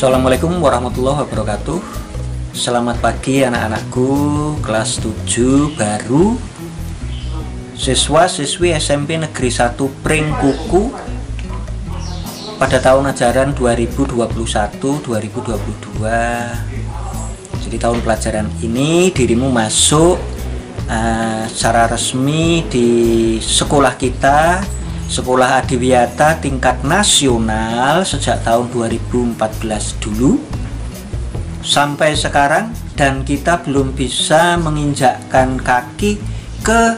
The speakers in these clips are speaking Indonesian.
Assalamualaikum warahmatullahi wabarakatuh. Selamat pagi anak-anakku kelas 7 baru, siswa-siswi SMP Negeri 1 Pring Kuku pada tahun ajaran 2021-2022. Jadi tahun pelajaran ini dirimu masuk secara resmi di sekolah kita, Sekolah Adiwiyata tingkat nasional sejak tahun 2014 dulu sampai sekarang, dan kita belum bisa menginjakkan kaki ke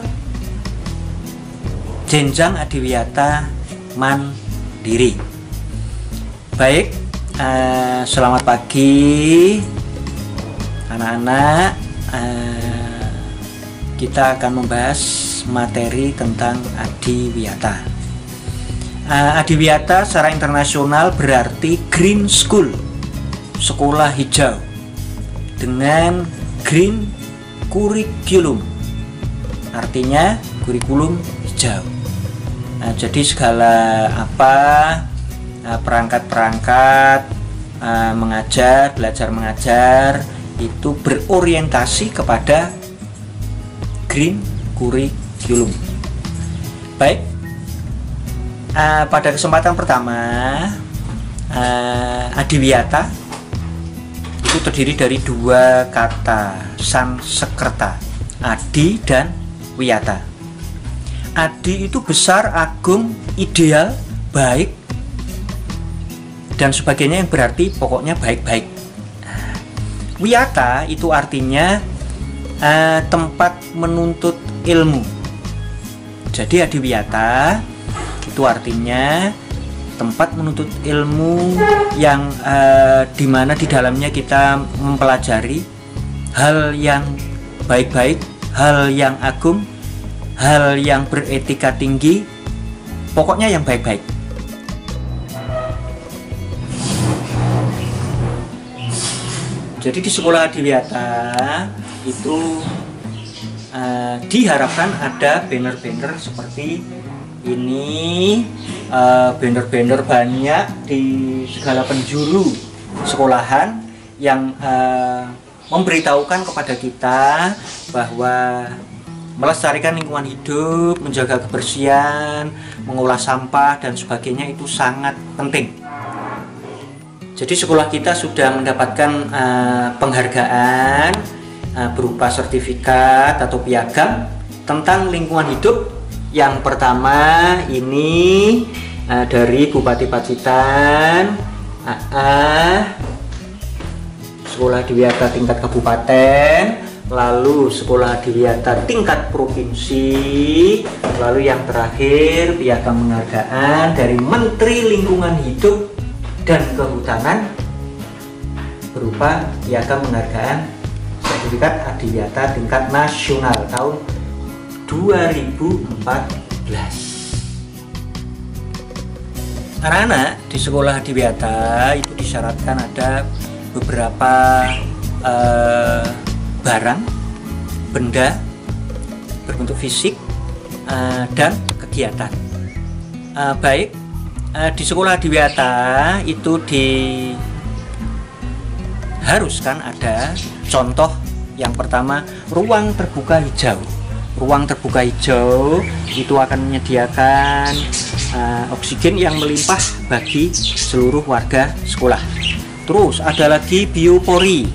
jenjang Adiwiyata mandiri. Baik, selamat pagi anak-anak. Kita akan membahas materi tentang Adiwiyata. Adiwiyata secara internasional berarti Green School, sekolah hijau dengan green curriculum, artinya kurikulum hijau. Jadi segala perangkat-perangkat belajar mengajar itu berorientasi kepada green curriculum. Baik, pada kesempatan pertama, Adiwiyata itu terdiri dari dua kata Sanskerta, Adi dan Wiyata. Adi itu besar, agung, ideal, baik, dan sebagainya, yang berarti pokoknya baik-baik. Wiyata itu artinya tempat menuntut ilmu. Jadi Adiwiyata itu artinya tempat menuntut ilmu yang dimana di dalamnya kita mempelajari hal yang baik-baik, hal yang agung, hal yang beretika tinggi, pokoknya yang baik-baik. Jadi di sekolah Adiwiyata itu diharapkan ada banner-banner seperti ini, banner-banner banyak di segala penjuru sekolahan yang memberitahukan kepada kita bahwa melestarikan lingkungan hidup, menjaga kebersihan, mengolah sampah dan sebagainya itu sangat penting. Jadi sekolah kita sudah mendapatkan penghargaan berupa sertifikat atau piagam tentang lingkungan hidup. Yang pertama ini dari Bupati Pacitan, Sekolah Adiwiyata tingkat kabupaten, lalu Sekolah Adiwiyata tingkat provinsi, lalu yang terakhir piagam penghargaan dari Menteri Lingkungan Hidup dan Kehutanan berupa piagam penghargaan sertifikat Adiwiyata tingkat nasional tahun 2014. Anak-anak di sekolah Adiwiyata itu disyaratkan ada beberapa barang, benda berbentuk fisik dan kegiatan. Baik, di sekolah Adiwiyata itu diharuskan ada contoh yang pertama, ruang terbuka hijau. Ruang terbuka hijau itu akan menyediakan oksigen yang melimpah bagi seluruh warga sekolah. Terus ada lagi biopori.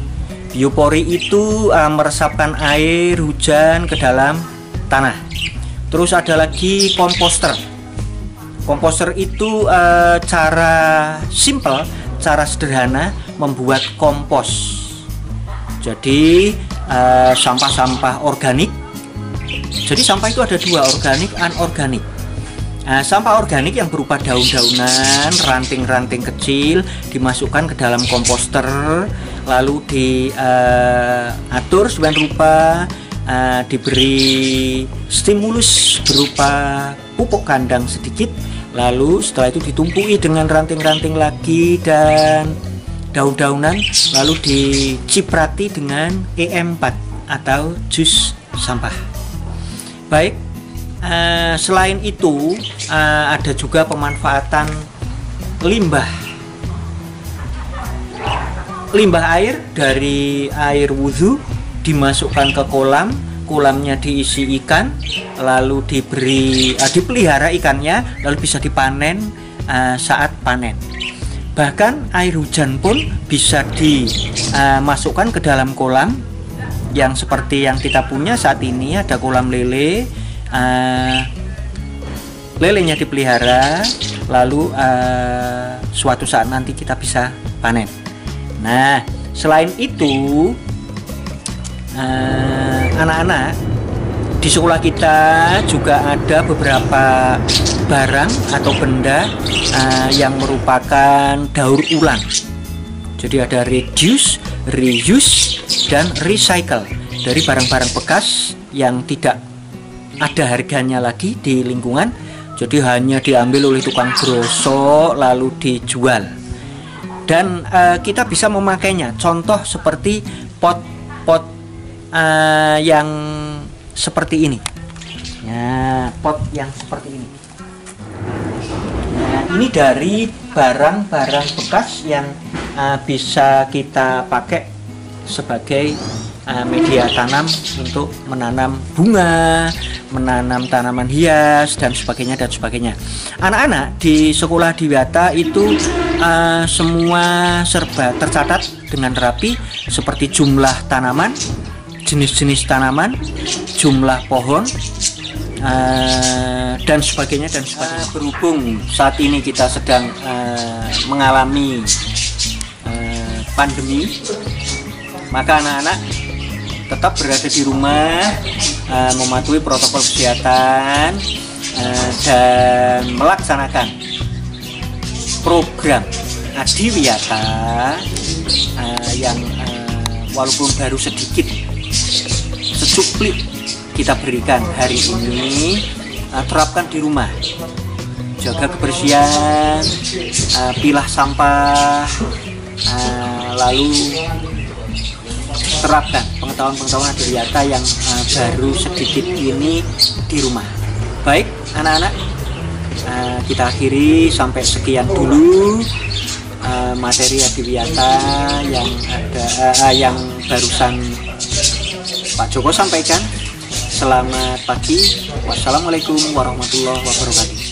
Biopori itu meresapkan air hujan ke dalam tanah. Terus ada lagi komposter. Komposter itu cara simple, cara sederhana membuat kompos. Jadi sampah-sampah organik. Jadi sampah itu ada dua, organik, anorganik. Sampah organik yang berupa daun-daunan, ranting-ranting kecil dimasukkan ke dalam komposter, lalu diatur sedemikian rupa, diberi stimulus berupa pupuk kandang sedikit, lalu setelah itu ditumpui dengan ranting-ranting lagi dan daun-daunan, lalu diciprati dengan EM4 atau jus sampah. Baik, selain itu ada juga pemanfaatan limbah limbah air dari air wudhu dimasukkan ke kolam, kolamnya diisi ikan, lalu dipelihara ikannya, lalu bisa dipanen saat panen. Bahkan air hujan pun bisa dimasukkan ke dalam kolam yang seperti yang kita punya saat ini. Ada kolam lele, lelenya dipelihara, lalu suatu saat nanti kita bisa panen. Nah, selain itu anak-anak di sekolah kita juga ada beberapa barang atau benda yang merupakan daur ulang. Jadi ada reduce, reuse, dan recycle dari barang-barang bekas yang tidak ada harganya lagi di lingkungan. Jadi hanya diambil oleh tukang grosok lalu dijual. Dan kita bisa memakainya. Contoh seperti pot-pot yang seperti ini. Nah, pot yang seperti ini. Nah, ini dari barang-barang bekas yang bisa kita pakai sebagai media tanam untuk menanam bunga, menanam tanaman hias, dan sebagainya dan sebagainya. Anak-anak di sekolah Dwiata itu semua serba tercatat dengan rapi, seperti jumlah tanaman, jenis-jenis tanaman, jumlah pohon, dan sebagainya dan sebagainya. Berhubung saat ini kita sedang mengalami pandemi, maka anak-anak tetap berada di rumah, mematuhi protokol kesehatan, dan melaksanakan program Adiwiyata yang walaupun baru sedikit secuplik kita berikan hari ini. Terapkan di rumah, jaga kebersihan, pilah sampah, lalu terapkan pengetahuan-pengetahuan Adiwiyata yang baru sedikit ini di rumah. Baik anak-anak, kita akhiri sampai sekian dulu materi Adiwiyata yang barusan Pak Joko sampaikan. Selamat pagi. Wassalamualaikum warahmatullahi wabarakatuh.